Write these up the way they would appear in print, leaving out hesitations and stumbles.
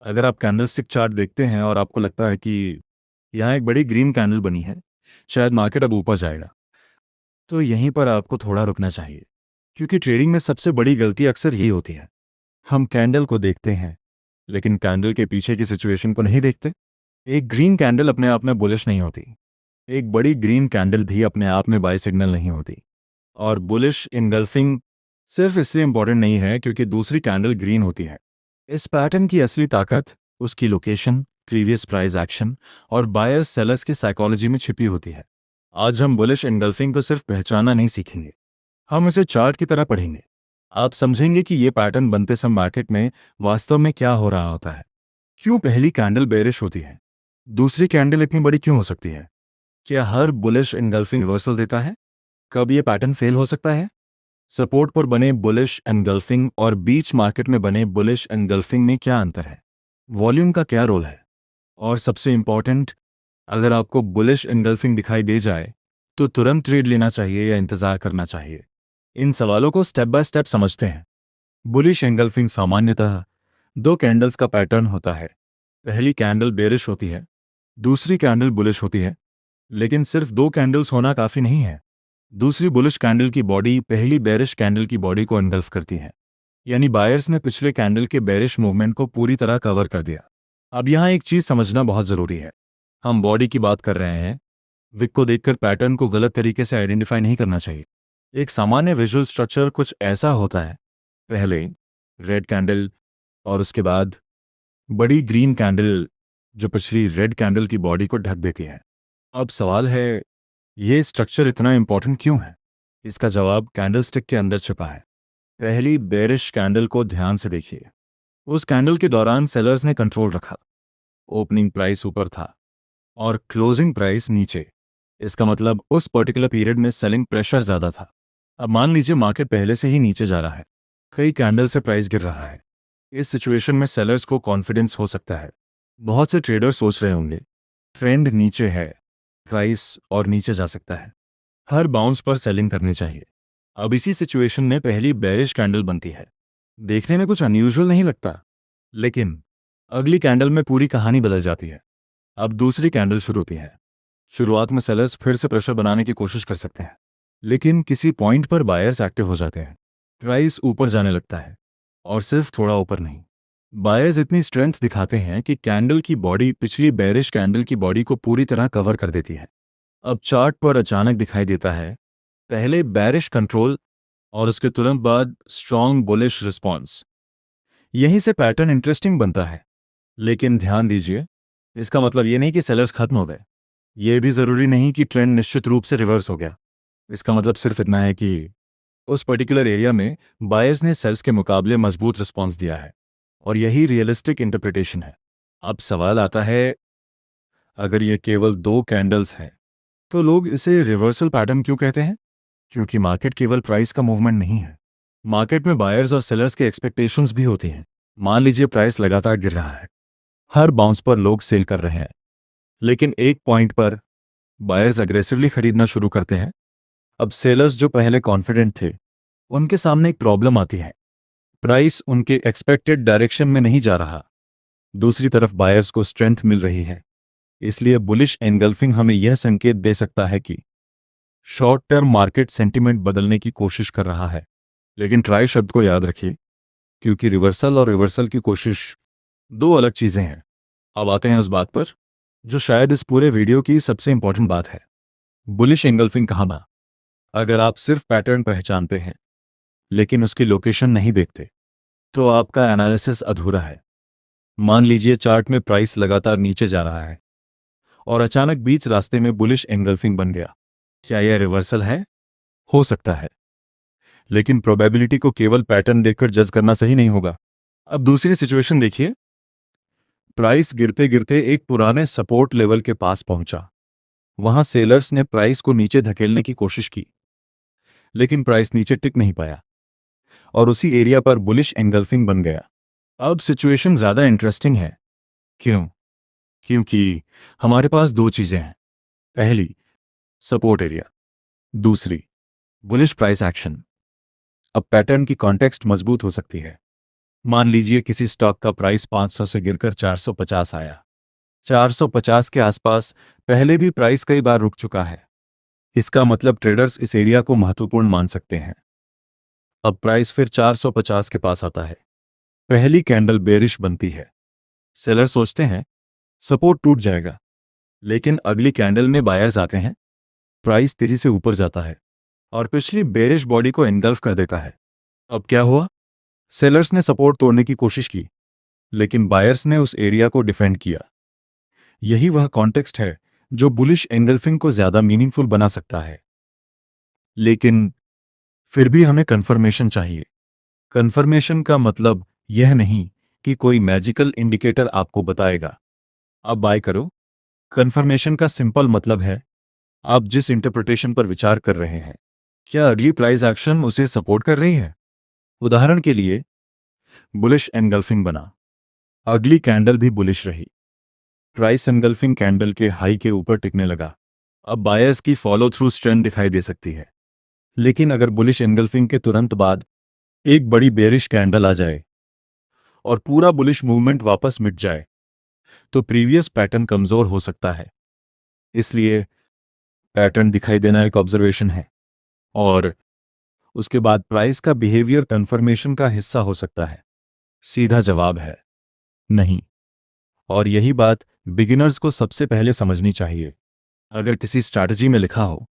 अगर आप candlestick chart देखते हैं और आपको लगता है कि यहाँ एक बड़ी ग्रीन कैंडल बनी है, शायद मार्केट अब ऊपर जाएगा, तो यहीं पर आपको थोड़ा रुकना चाहिए, क्योंकि ट्रेडिंग में सबसे बड़ी गलती अक्सर यही होती है। हम कैंडल को देखते हैं, लेकिन कैंडल के पीछे की सिचुएशन को नहीं देखते। एक ग्रीन कैंडल अपने आप में बुलिश नहीं होती। एक बड़ी ग्रीन कैंडल भी अपने आप में बाय सिग्नल नहीं होती। और बुलिश इनगल्फिंग सिर्फ इसलिए इंपॉर्टेंट नहीं है क्योंकि दूसरी कैंडल ग्रीन होती है। इस पैटर्न की असली ताकत उसकी लोकेशन, प्रीवियस प्राइस एक्शन और बायर्स सेलर्स की साइकोलॉजी में छिपी होती है। आज हम बुलिश एनगल्फिंग को सिर्फ पहचाना नहीं सीखेंगे, हम इसे चार्ट की तरह पढ़ेंगे। आप समझेंगे कि ये पैटर्न बनते समय मार्केट में वास्तव में क्या हो रहा होता है। क्यों पहली कैंडल बेरिश होती है, दूसरी कैंडल इतनी बड़ी क्यों हो सकती है, क्या हर बुलिश एनगल्फिंग रिवर्सल देता है, कब ये पैटर्न फेल हो सकता है। सपोर्ट पर बने बुलिश एनगल्फिंग और बीच मार्केट में बने बुलिश एनगल्फिंग में क्या अंतर है, वॉल्यूम का क्या रोल है, और सबसे इंपॉर्टेंट, अगर आपको बुलिश एनगल्फिंग दिखाई दे जाए तो तुरंत ट्रेड लेना चाहिए या इंतजार करना चाहिए। इन सवालों को स्टेप बाय स्टेप समझते हैं। बुलिश एनगल्फिंग सामान्यतः दो कैंडल्स का पैटर्न होता है। पहली कैंडल बेरिश होती है, दूसरी कैंडल बुलिश होती है। लेकिन सिर्फ दो कैंडल्स होना काफ़ी नहीं है। दूसरी बुलिश कैंडल की बॉडी पहली बेरिश कैंडल की बॉडी को एनगल्फ करती है, यानी बायर्स ने पिछले कैंडल के बेरिश मूवमेंट को पूरी तरह कवर कर दिया। अब यहाँ एक चीज़ समझना बहुत ज़रूरी है। हम बॉडी की बात कर रहे हैं, विक को देखकर पैटर्न को गलत तरीके से आइडेंटिफाई नहीं करना चाहिए। एक सामान्य विजुअल स्ट्रक्चर कुछ ऐसा होता है, पहले रेड कैंडल और उसके बाद बड़ी ग्रीन कैंडल जो पिछली रेड कैंडल की बॉडी को ढक देती है। अब सवाल है, ये स्ट्रक्चर इतना इंपॉर्टेंट क्यों है। इसका जवाब कैंडलस्टिक के अंदर छिपा है। पहली बेरिश कैंडल को ध्यान से देखिए। उस कैंडल के दौरान सेलर्स ने कंट्रोल रखा। ओपनिंग प्राइस ऊपर था और क्लोजिंग प्राइस नीचे। इसका मतलब उस पर्टिकुलर पीरियड में सेलिंग प्रेशर ज़्यादा था। अब मान लीजिए मार्केट पहले से ही नीचे जा रहा है, कई कैंडल से प्राइस गिर रहा है। इस सिचुएशन में सेलर्स को कॉन्फिडेंस हो सकता है। बहुत से ट्रेडर सोच रहे होंगे ट्रेंड नीचे है, प्राइस और नीचे जा सकता है, हर बाउंस पर सेलिंग करनी चाहिए। अब इसी सिचुएशन में पहली बेरिश कैंडल बनती है। देखने में कुछ अनयूजुअल नहीं लगता, लेकिन अगली कैंडल में पूरी कहानी बदल जाती है। अब दूसरी कैंडल शुरू होती है। शुरुआत में सेलर्स फिर से प्रेशर बनाने की कोशिश कर सकते हैं, लेकिन किसी पॉइंट पर बायर्स एक्टिव हो जाते हैं। प्राइस ऊपर जाने लगता है, और सिर्फ थोड़ा ऊपर नहीं। बायर्स इतनी स्ट्रेंथ दिखाते हैं कि कैंडल की बॉडी पिछली बेरिश कैंडल की बॉडी को पूरी तरह कवर कर देती है। अब चार्ट पर अचानक दिखाई देता है, पहले बेरिश कंट्रोल और उसके तुरंत बाद स्ट्रॉन्ग बुलिश रिस्पॉन्स। यहीं से पैटर्न इंटरेस्टिंग बनता है। लेकिन ध्यान दीजिए, इसका मतलब ये नहीं कि सेलर्स खत्म हो गए। ये भी ज़रूरी नहीं कि ट्रेंड निश्चित रूप से रिवर्स हो गया। इसका मतलब सिर्फ इतना है कि उस पर्टिकुलर एरिया में बायर्स ने सेल्स के मुकाबले मजबूत रिस्पॉन्स दिया है, और यही रियलिस्टिक इंटरप्रिटेशन है। अब सवाल आता है, अगर ये केवल दो कैंडल्स हैं तो लोग इसे रिवर्सल पैटर्न क्यों कहते हैं। क्योंकि मार्केट केवल प्राइस का मूवमेंट नहीं है। मार्केट में बायर्स और सेलर्स के एक्सपेक्टेशंस भी होती हैं। मान लीजिए प्राइस लगातार गिर रहा है, हर बाउंस पर लोग सेल कर रहे हैं, लेकिन एक पॉइंट पर बायर्स अग्रेसिवली खरीदना शुरू करते हैं। अब सेलर्स जो पहले कॉन्फिडेंट थे, उनके सामने एक प्रॉब्लम आती है, प्राइस उनके एक्सपेक्टेड डायरेक्शन में नहीं जा रहा। दूसरी तरफ बायर्स को स्ट्रेंथ मिल रही है। इसलिए बुलिश एनगल्फिंग हमें यह संकेत दे सकता है कि शॉर्ट टर्म मार्केट सेंटिमेंट बदलने की कोशिश कर रहा है। लेकिन ट्राई शब्द को याद रखिए, क्योंकि रिवर्सल और रिवर्सल की कोशिश दो अलग चीज़ें हैं। अब आते हैं उस बात पर जो शायद इस पूरे वीडियो की सबसे इंपॉर्टेंट बात है, बुलिश एंगल्फिंग कहाँ बना। अगर आप सिर्फ पैटर्न पहचानते हैं लेकिन उसकी लोकेशन नहीं देखते, तो आपका एनालिसिस अधूरा है। मान लीजिए चार्ट में प्राइस लगातार नीचे जा रहा है और अचानक बीच रास्ते में बुलिश एंगल्फिंग बन गया। क्या यह रिवर्सल है? हो सकता है, लेकिन प्रोबेबिलिटी को केवल पैटर्न देखकर जज करना सही नहीं होगा। अब दूसरी सिचुएशन देखिए, प्राइस गिरते गिरते एक पुराने सपोर्ट लेवल के पास पहुंचा। वहां सेलर्स ने प्राइस को नीचे धकेलने की कोशिश की, लेकिन प्राइस नीचे टिक नहीं पाया और उसी एरिया पर बुलिश एंगल्फिंग बन गया। अब सिचुएशन ज्यादा इंटरेस्टिंग है। क्यों? क्योंकि हमारे पास दो चीजें हैं, पहली सपोर्ट एरिया, दूसरी बुलिश प्राइस एक्शन। अब पैटर्न की कॉन्टेक्स्ट मजबूत हो सकती है। मान लीजिए किसी स्टॉक का प्राइस 500 से गिरकर 450 आया। 450 के आसपास पहले भी प्राइस कई बार रुक चुका है। इसका मतलब ट्रेडर्स इस एरिया को महत्वपूर्ण मान सकते हैं। अब प्राइस फिर 450 के पास आता है। पहली कैंडल बेरिश बनती है। सेलर सोचते हैं सपोर्ट टूट जाएगा, लेकिन अगली कैंडल में बायर्स आते हैं। प्राइस तेजी से ऊपर जाता है और पिछली बेरिश बॉडी को एनगल्फ कर देता है। अब क्या हुआ? सेलर्स ने सपोर्ट तोड़ने की कोशिश की, लेकिन बायर्स ने उस एरिया को डिफेंड किया। यही वह कॉन्टेक्स्ट है जो बुलिश एंगल्फिंग को ज्यादा मीनिंगफुल बना सकता है। लेकिन फिर भी हमें कंफर्मेशन चाहिए। कंफर्मेशन का मतलब यह नहीं कि कोई मैजिकल इंडिकेटर आपको बताएगा अब बाय करो। कंफर्मेशन का सिंपल मतलब है आप जिस इंटरप्रिटेशन पर विचार कर रहे हैं, क्या अगली प्राइस एक्शन उसे सपोर्ट कर रही है? उदाहरण के लिए, बुलिश एनगल्फिंग बना, अगली कैंडल भी बुलिश रही, प्राइस एनगल्फिंग कैंडल के हाई के ऊपर टिकने लगा। अब बायर्स की फॉलो थ्रू स्ट्रेंथ दिखाई दे सकती है। लेकिन अगर बुलिश एनगल्फिंग के तुरंत बाद एक बड़ी बेरिश कैंडल आ जाए और पूरा बुलिश मूवमेंट वापस मिट जाए, तो प्रीवियस पैटर्न कमजोर हो सकता है। इसलिए पैटर्न दिखाई देना एक ऑब्जर्वेशन है और उसके बाद प्राइस का बिहेवियर कंफर्मेशन का हिस्सा हो सकता है। सीधा जवाब है नहीं। और यही बात बिगिनर्स को सबसे पहले समझनी चाहिए। अगर किसी स्ट्रैटेजी में लिखा हो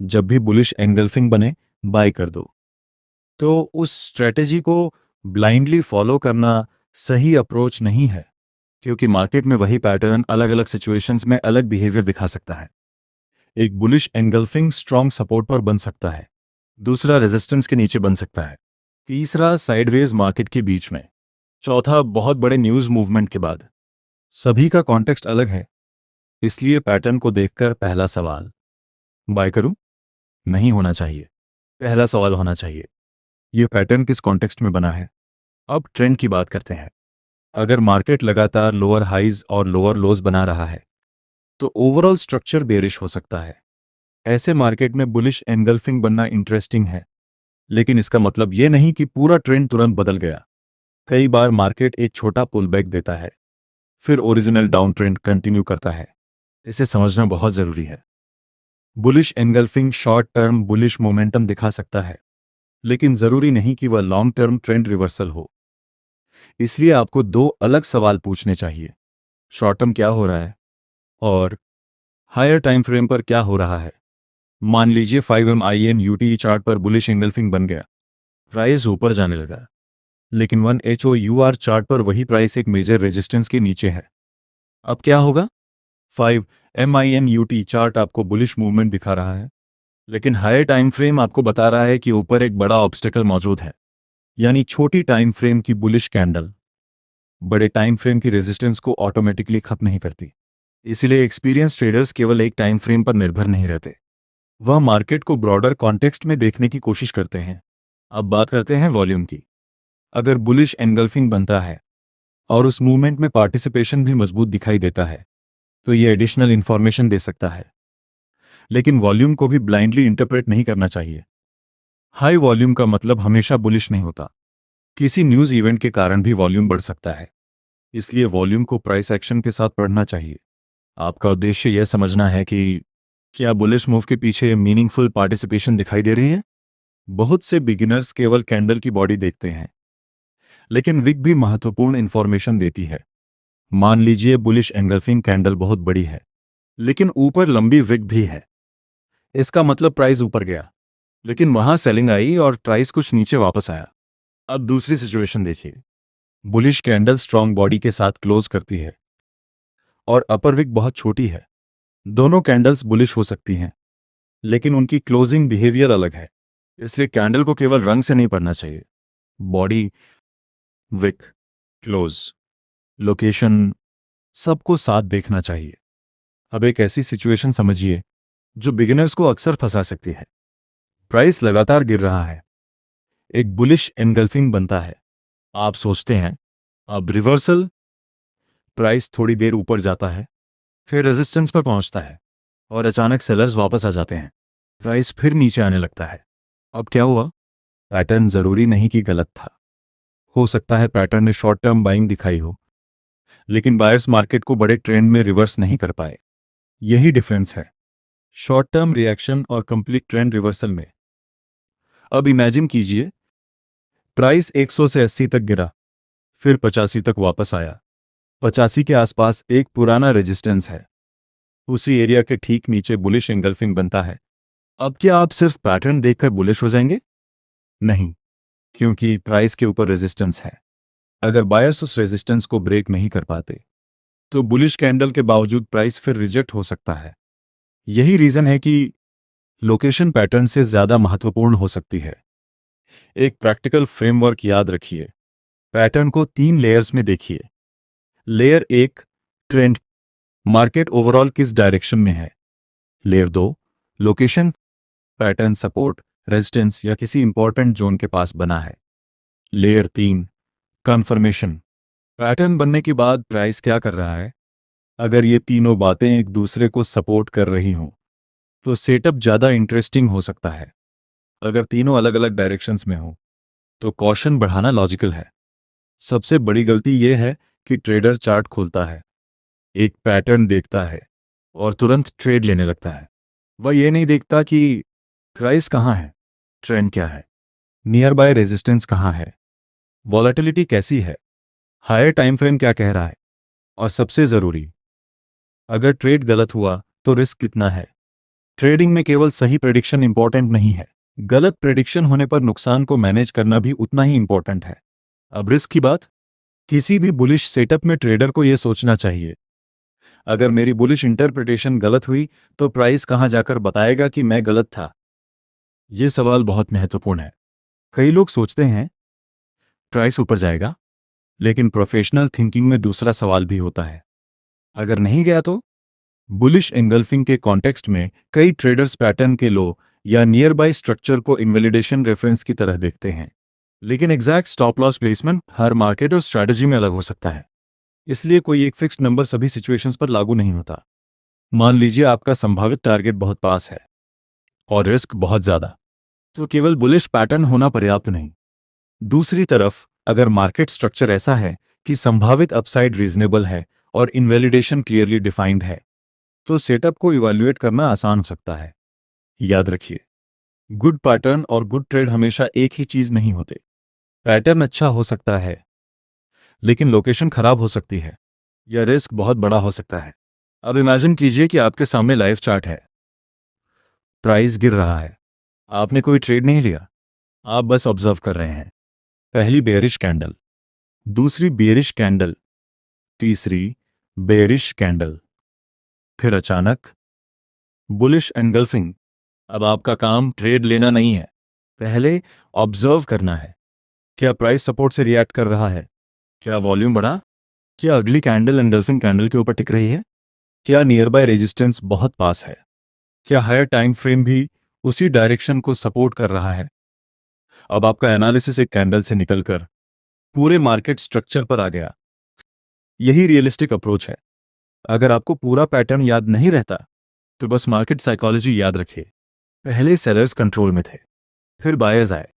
जब भी बुलिश एंगल्फिंग बने बाय कर दो, तो उस स्ट्रैटेजी को ब्लाइंडली फॉलो करना सही अप्रोच नहीं है, क्योंकि मार्केट में वही पैटर्न अलग अलग सिचुएशंस में अलग बिहेवियर दिखा सकता है। एक बुलिश एंगल्फिंग स्ट्रॉन्ग सपोर्ट पर बन सकता है, दूसरा रेजिस्टेंस के नीचे बन सकता है, तीसरा साइडवेज मार्केट के बीच में, चौथा बहुत बड़े न्यूज़ मूवमेंट के बाद। सभी का कॉन्टेक्स्ट अलग है। इसलिए पैटर्न को देखकर पहला सवाल बाय करूं नहीं होना चाहिए। पहला सवाल होना चाहिए ये पैटर्न किस कॉन्टेक्स्ट में बना है। अब ट्रेंड की बात करते हैं। अगर मार्केट लगातार लोअर हाइज और लोअर लोज बना रहा है, तो ओवरऑल स्ट्रक्चर बेरिश हो सकता है। ऐसे मार्केट में बुलिश एनगल्फिंग बनना इंटरेस्टिंग है, लेकिन इसका मतलब यह नहीं कि पूरा ट्रेंड तुरंत बदल गया। कई बार मार्केट एक छोटा पुल बैक देता है, फिर ओरिजिनल डाउन ट्रेंड कंटिन्यू करता है। इसे समझना बहुत जरूरी है। Bullish engulfing short term bullish momentum दिखा सकता है, लेकिन जरूरी नहीं कि वह लॉन्ग टर्म ट्रेंड रिवर्सल हो। इसलिए आपको दो अलग सवाल पूछने चाहिए। शॉर्ट टर्म क्या हो रहा है और हायर टाइम फ्रेम पर क्या हो रहा है। मान लीजिए 5 UTE चार्ट पर बुलिश एंगल्फिंग बन गया, प्राइस ऊपर जाने लगा, लेकिन 1 HOUR चार्ट पर वही प्राइस एक मेजर रेजिस्टेंस के नीचे है। अब क्या होगा? 5 MINUT चार्ट आपको बुलिश मूवमेंट दिखा रहा है, लेकिन हायर टाइम फ्रेम आपको बता रहा है कि ऊपर एक बड़ा ऑब्स्टेकल मौजूद है। यानी छोटी टाइम फ्रेम की बुलिश कैंडल बड़े टाइम फ्रेम की रेजिस्टेंस को ऑटोमेटिकली खत्म नहीं करती। इसलिए एक्सपीरियंस ट्रेडर्स केवल एक टाइम फ्रेम पर निर्भर नहीं रहते, वह मार्केट को ब्रॉडर कॉन्टेक्स्ट में देखने की कोशिश करते हैं। अब बात करते हैं वॉल्यूम की। अगर बुलिश एनगल्फिंग बनता है और उस मूवमेंट में पार्टिसिपेशन भी मजबूत दिखाई देता है, तो ये एडिशनल इंफॉर्मेशन दे सकता है। लेकिन वॉल्यूम को भी ब्लाइंडली इंटरप्रेट नहीं करना चाहिए। हाई वॉल्यूम का मतलब हमेशा बुलिश नहीं होता। किसी न्यूज़ इवेंट के कारण भी वॉल्यूम बढ़ सकता है। इसलिए वॉल्यूम को प्राइस एक्शन के साथ पढ़ना चाहिए। आपका उद्देश्य यह समझना है कि क्या बुलिश मूव के पीछे मीनिंगफुल पार्टिसिपेशन दिखाई दे रही है। बहुत से बिगिनर्स केवल कैंडल की बॉडी देखते हैं, लेकिन विक भी महत्वपूर्ण इंफॉर्मेशन देती है। मान लीजिए बुलिश एंगल्फिंग कैंडल बहुत बड़ी है, लेकिन ऊपर लंबी विक भी है। इसका मतलब प्राइस ऊपर गया, लेकिन वहां सेलिंग आई और प्राइस कुछ नीचे वापस आया। अब दूसरी सिचुएशन देखिए। बुलिश कैंडल स्ट्रॉन्ग बॉडी के साथ क्लोज करती है और अपर विक बहुत छोटी है। दोनों कैंडल्स बुलिश हो सकती हैं, लेकिन उनकी क्लोजिंग बिहेवियर अलग है। इसलिए कैंडल को केवल रंग से नहीं पढ़ना चाहिए। बॉडी, विक, क्लोज, लोकेशन, सबको साथ देखना चाहिए। अब एक ऐसी सिचुएशन समझिए जो बिगिनर्स को अक्सर फंसा सकती है। प्राइस लगातार गिर रहा है, एक बुलिश एनगल्फिंग बनता है, आप सोचते हैं अब रिवर्सल। प्राइस थोड़ी देर ऊपर जाता है, फिर रेजिस्टेंस पर पहुंचता है और अचानक सेलर्स वापस आ जाते हैं। प्राइस फिर नीचे आने लगता है। अब क्या हुआ? पैटर्न जरूरी नहीं कि गलत था, हो सकता है पैटर्न ने शॉर्ट टर्म बाइंग दिखाई हो, लेकिन बायर्स मार्केट को बड़े ट्रेंड में रिवर्स नहीं कर पाए। यही डिफरेंस है शॉर्ट टर्म रिएक्शन और कंप्लीट ट्रेंड रिवर्सल में। अब इमेजिन कीजिए, प्राइस 100 से 80 तक गिरा, फिर 85 तक वापस आया। 85 के आसपास एक पुराना रेजिस्टेंस है, उसी एरिया के ठीक नीचे बुलिश एंगल्फिंग बनता है। अब क्या आप सिर्फ पैटर्न देखकर बुलिश हो जाएंगे? नहीं, क्योंकि प्राइस के ऊपर रेजिस्टेंस है। अगर बायर्स उस रेजिस्टेंस को ब्रेक नहीं कर पाते तो बुलिश कैंडल के बावजूद प्राइस फिर रिजेक्ट हो सकता है। यही रीजन है कि लोकेशन पैटर्न से ज्यादा महत्वपूर्ण हो सकती है। एक प्रैक्टिकल फ्रेमवर्क याद रखिए। पैटर्न को 3 लेयर्स में देखिए। लेयर 1 ट्रेंड, मार्केट ओवरऑल किस डायरेक्शन में है। Layer 2 location, pattern support, resistance या किसी इंपॉर्टेंट जोन के पास बना है। लेयर 3 कंफर्मेशन, पैटर्न बनने के बाद प्राइस क्या कर रहा है। अगर ये तीनों बातें एक दूसरे को सपोर्ट कर रही हों तो सेटअप ज़्यादा इंटरेस्टिंग हो सकता है। अगर तीनों अलग अलग डायरेक्शंस में हो तो कॉशन बढ़ाना लॉजिकल है। सबसे बड़ी गलती यह है कि ट्रेडर चार्ट खोलता है, एक पैटर्न देखता है और तुरंत ट्रेड लेने लगता है। वह ये नहीं देखता कि प्राइस कहाँ है, ट्रेंड क्या है, नियर बाय रेजिस्टेंस कहाँ है, वॉलेटिलिटी कैसी है, हायर टाइम फ्रेम क्या कह रहा है, और सबसे ज़रूरी, अगर ट्रेड गलत हुआ तो रिस्क कितना है। ट्रेडिंग में केवल सही प्रेडिक्शन इंपॉर्टेंट नहीं है, गलत प्रेडिक्शन होने पर नुकसान को मैनेज करना भी उतना ही इंपॉर्टेंट है। अब रिस्क की बात, किसी भी बुलिश सेटअप में ट्रेडर को यह सोचना चाहिए, अगर मेरी बुलिश इंटरप्रिटेशन गलत हुई तो प्राइस कहां जाकर बताएगा कि मैं गलत था। यह सवाल बहुत महत्वपूर्ण है। कई लोग सोचते हैं प्राइस ऊपर जाएगा, लेकिन प्रोफेशनल थिंकिंग में दूसरा सवाल भी होता है, अगर नहीं गया तो। बुलिश एंगल्फिंग के कॉन्टेक्स्ट में कई ट्रेडर्स पैटर्न के लो या नियर बाय स्ट्रक्चर को इनवैलिडेशन रेफरेंस की तरह देखते हैं, लेकिन एग्जैक्ट स्टॉप लॉस प्लेसमेंट हर मार्केट और स्ट्रैटेजी में अलग हो सकता है। इसलिए कोई एक फिक्स्ड नंबर सभी सिचुएशंस पर लागू नहीं होता। मान लीजिए आपका संभावित टारगेट बहुत पास है और रिस्क बहुत ज़्यादा, तो केवल बुलिश पैटर्न होना पर्याप्त नहीं। दूसरी तरफ अगर मार्केट स्ट्रक्चर ऐसा है कि संभावित अपसाइड रीजनेबल है और इनवैलिडेशन क्लियरली डिफाइंड है, तो सेटअप को इवैल्यूएट करना आसान हो सकता है। याद रखिए, गुड पैटर्न और गुड ट्रेड हमेशा एक ही चीज़ नहीं होते। पैटर्न अच्छा हो सकता है, लेकिन लोकेशन खराब हो सकती है या रिस्क बहुत बड़ा हो सकता है। अब इमेजिन कीजिए कि आपके सामने लाइव चार्ट है, प्राइस गिर रहा है, आपने कोई ट्रेड नहीं लिया, आप बस ऑब्जर्व कर रहे हैं। पहली बेयरिश कैंडल, दूसरी बेयरिश कैंडल, तीसरी बेयरिश कैंडल, फिर अचानक बुलिश एंगल्फिंग। अब आपका काम ट्रेड लेना नहीं है, पहले ऑब्जर्व करना है। क्या प्राइस सपोर्ट से रिएक्ट कर रहा है? क्या वॉल्यूम बढ़ा? क्या अगली कैंडल एंगल्फिंग कैंडल के ऊपर टिक रही है? क्या नियर बाय रेजिस्टेंस बहुत पास है? क्या हायर टाइम फ्रेम भी उसी डायरेक्शन को सपोर्ट कर रहा है? अब आपका एनालिसिस एक कैंडल से निकलकर पूरे मार्केट स्ट्रक्चर पर आ गया। यही रियलिस्टिक अप्रोच है। अगर आपको पूरा पैटर्न याद नहीं रहता तो बस मार्केट साइकोलॉजी याद रखिए। पहले सेलर्स कंट्रोल में थे, फिर बायर्स आए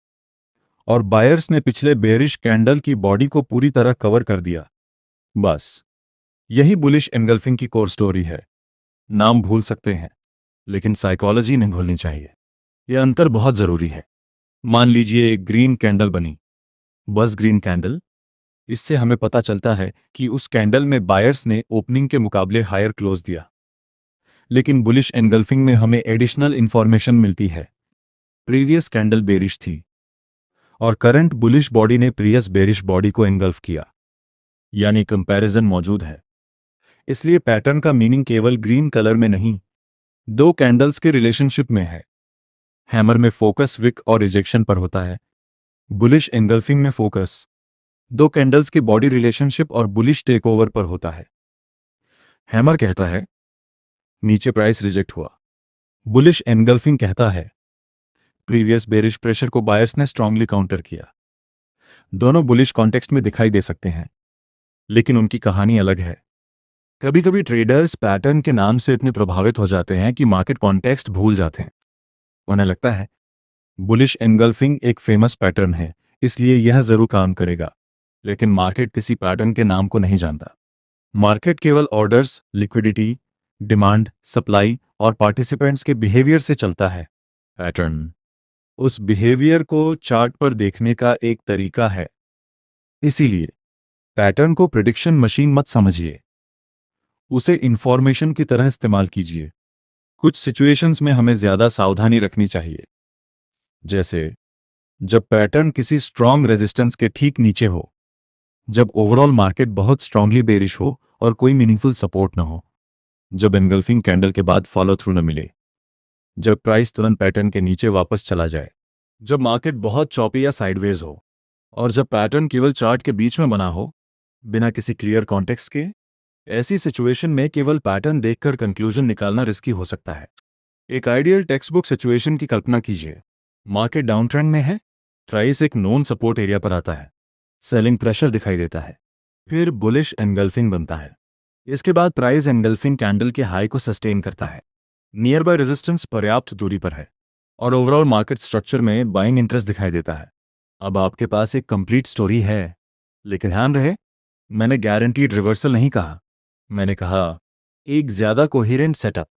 और बायर्स ने पिछले बेयरिश कैंडल की बॉडी को पूरी तरह कवर कर दिया। बस यही बुलिश एंगल्फिंग की कोर स्टोरी है। नाम भूल सकते हैं, लेकिन साइकोलॉजी नहीं भूलनी चाहिए। यह अंतर बहुत ज़रूरी है। मान लीजिए एक ग्रीन कैंडल बनी, बस ग्रीन कैंडल। इससे हमें पता चलता है कि उस कैंडल में बायर्स ने ओपनिंग के मुकाबले हायर क्लोज दिया, लेकिन बुलिश एंगल्फिंग में हमें एडिशनल इंफॉर्मेशन मिलती है। प्रीवियस कैंडल बेरिश थी और करंट बुलिश बॉडी ने प्रीवियस बेरिश बॉडी को एंगल्फ किया, यानी कंपैरिजन मौजूद है। इसलिए पैटर्न का मीनिंग केवल ग्रीन कलर में नहीं, दो कैंडल्स के रिलेशनशिप में है। हैमर में फोकस विक और रिजेक्शन पर होता है, बुलिश एंगल्फिंग में फोकस दो कैंडल्स के बॉडी रिलेशनशिप और बुलिश टेकओवर पर होता है। हैमर कहता है नीचे प्राइस रिजेक्ट हुआ, बुलिश एंगल्फिंग कहता है प्रीवियस बेरिश प्रेशर को बायर्स ने स्ट्रांगली काउंटर किया। दोनों बुलिश कॉन्टेक्स्ट में दिखाई दे सकते हैं, लेकिन उनकी कहानी अलग है। कभी कभी ट्रेडर्स पैटर्न के नाम से इतने प्रभावित हो जाते हैं कि मार्केट कॉन्टेक्स्ट भूल जाते हैं। उन्हें लगता है बुलिश एंगल्फिंग एक फेमस पैटर्न है, इसलिए यह जरूर काम करेगा। लेकिन मार्केट किसी पैटर्न के नाम को नहीं जानता। मार्केट केवल ऑर्डर्स, लिक्विडिटी, डिमांड, सप्लाई और पार्टिसिपेंट्स के बिहेवियर से चलता है। पैटर्न उस बिहेवियर को चार्ट पर देखने का एक तरीका है। इसीलिए पैटर्न को प्रिडिक्शन मशीन मत समझिए, उसे इंफॉर्मेशन की तरह इस्तेमाल कीजिए। कुछ सिचुएशंस में हमें ज़्यादा सावधानी रखनी चाहिए, जैसे जब पैटर्न किसी स्ट्रॉन्ग रेजिस्टेंस के ठीक नीचे हो, जब ओवरऑल मार्केट बहुत स्ट्रांगली बेरिश हो और कोई मीनिंगफुल सपोर्ट न हो, जब एनगल्फिंग कैंडल के बाद फॉलो थ्रू न मिले, जब प्राइस तुरंत पैटर्न के नीचे वापस चला जाए, जब मार्केट बहुत चॉपी या साइडवेज हो, और जब पैटर्न केवल चार्ट के बीच में बना हो बिना किसी क्लियर कॉन्टेक्स्ट के। ऐसी सिचुएशन में केवल पैटर्न देखकर कंक्लूजन निकालना रिस्की हो सकता है। एक आइडियल टेक्स्ट बुक सिचुएशन की कल्पना कीजिए। मार्केट डाउन ट्रेंड में है, प्राइस एक नोन सपोर्ट एरिया पर आता है, सेलिंग प्रेशर दिखाई देता है, फिर बुलिश एनगल्फिंग बनता है। इसके बाद प्राइस एनगल्फिंग कैंडल के हाई को सस्टेन करता है, नियर बाय रेजिस्टेंस पर्याप्त दूरी पर है, और ओवरऑल मार्केट स्ट्रक्चर में बाइंग इंटरेस्ट दिखाई देता है। अब आपके पास एक कंप्लीट स्टोरी है, लेकिन ध्यान रहे, मैंने गारंटीड रिवर्सल नहीं कहा, मैंने कहा एक ज्यादा कोहेरेंट सेटअप।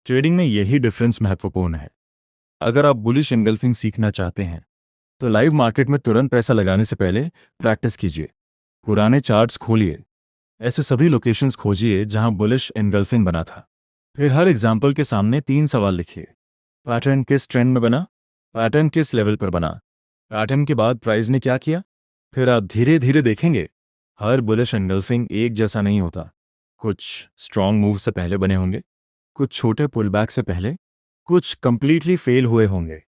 ट्रेडिंग में यही डिफरेंस महत्वपूर्ण है। अगर आप बुलिश एनगल्फिंग सीखना चाहते हैं तो लाइव मार्केट में तुरंत पैसा लगाने से पहले प्रैक्टिस कीजिए। पुराने चार्ट्स खोलिए, ऐसे सभी लोकेशंस खोजिए जहां बुलिश एनगल्फिंग बना था। फिर हर एग्जाम्पल के सामने 3 सवाल लिखिए। पैटर्न किस ट्रेंड में बना, पैटर्न किस लेवल पर बना, पैटर्न के बाद प्राइस ने क्या किया। फिर आप धीरे धीरे देखेंगे हर बुलिश एनगल्फिंग एक जैसा नहीं होता। कुछ स्ट्रॉन्ग मूव से पहले बने होंगे, कुछ छोटे पुलबैक से पहले, कुछ कंप्लीटली फेल हुए होंगे।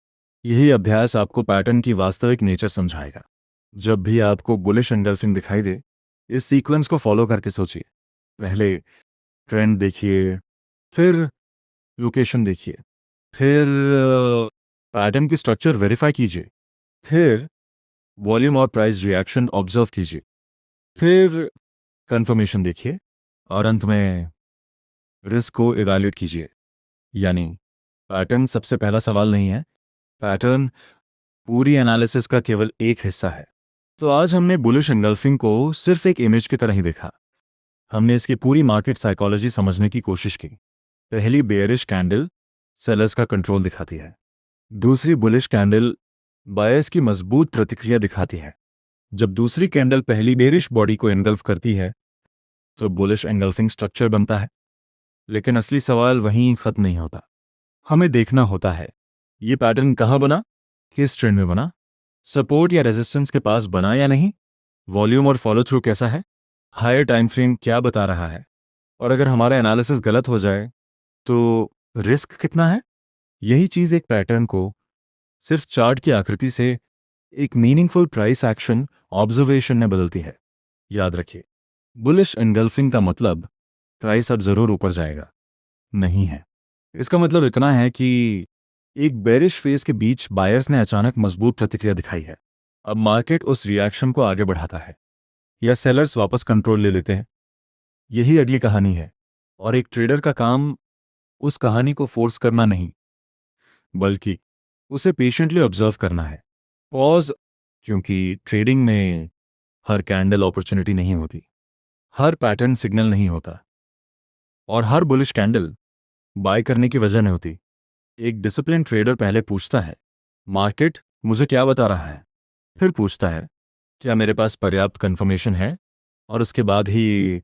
यही अभ्यास आपको पैटर्न की वास्तविक नेचर समझाएगा। जब भी आपको बुलिश एनगल्फिंग दिखाई दे, इस सीक्वेंस को फॉलो करके सोचिए। पहले ट्रेंड देखिए, फिर लोकेशन देखिए, फिर पैटर्न की स्ट्रक्चर वेरीफाई कीजिए, फिर वॉल्यूम और प्राइस रिएक्शन ऑब्जर्व कीजिए, फिर कंफर्मेशन देखिए, और अंत में रिस्क को इवैल्यूएट कीजिए। यानी पैटर्न सबसे पहला सवाल नहीं है, पैटर्न पूरी एनालिसिस का केवल एक हिस्सा है। तो आज हमने बुलिश एनगल्फिंग को सिर्फ एक इमेज की तरह ही देखा। हमने इसकी पूरी मार्केट साइकोलॉजी समझने की कोशिश की। पहली बेयरिश कैंडल सेलर्स का कंट्रोल दिखाती है, दूसरी बुलिश कैंडल बायर्स की मजबूत प्रतिक्रिया दिखाती है। जब दूसरी कैंडल पहली बेयरिश बॉडी को एनगल्फ करती है तो बुलिश एनगल्फिंग स्ट्रक्चर बनता है। लेकिन असली सवाल वहीं खत्म नहीं होता। हमें देखना होता है ये पैटर्न कहाँ बना, किस ट्रेंड में बना, सपोर्ट या रेजिस्टेंस के पास बना या नहीं, वॉल्यूम और फॉलो थ्रू कैसा है, हायर टाइम फ्रेम क्या बता रहा है, और अगर हमारा एनालिसिस गलत हो जाए तो रिस्क कितना है। यही चीज़ एक पैटर्न को सिर्फ चार्ट की आकृति से एक मीनिंगफुल प्राइस एक्शन ऑब्जर्वेशन में बदलती है। याद रखिए, बुलिश एनगल्फिंग का मतलब प्राइस अब जरूर ऊपर जाएगा नहीं है। इसका मतलब इतना है कि एक बेरिश फेज के बीच बायर्स ने अचानक मजबूत प्रतिक्रिया दिखाई है। अब मार्केट उस रिएक्शन को आगे बढ़ाता है या सेलर्स वापस कंट्रोल ले लेते हैं। यही अगली कहानी है, और एक ट्रेडर का काम उस कहानी को फोर्स करना नहीं, बल्कि उसे पेशेंटली ऑब्जर्व करना है। पॉज, क्योंकि ट्रेडिंग में हर कैंडल अपॉर्चुनिटी नहीं होती, हर पैटर्न सिग्नल नहीं होता, और हर बुलिश कैंडल बाय करने की वजह नहीं होती। एक डिसिप्लिन ट्रेडर पहले पूछता है, मार्केट मुझे क्या बता रहा है, फिर पूछता है क्या मेरे पास पर्याप्त कंफर्मेशन है, और उसके बाद ही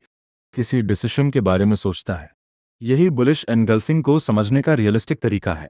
किसी डिसीजन के बारे में सोचता है। यही बुलिश एनगल्फिंग को समझने का रियलिस्टिक तरीका है।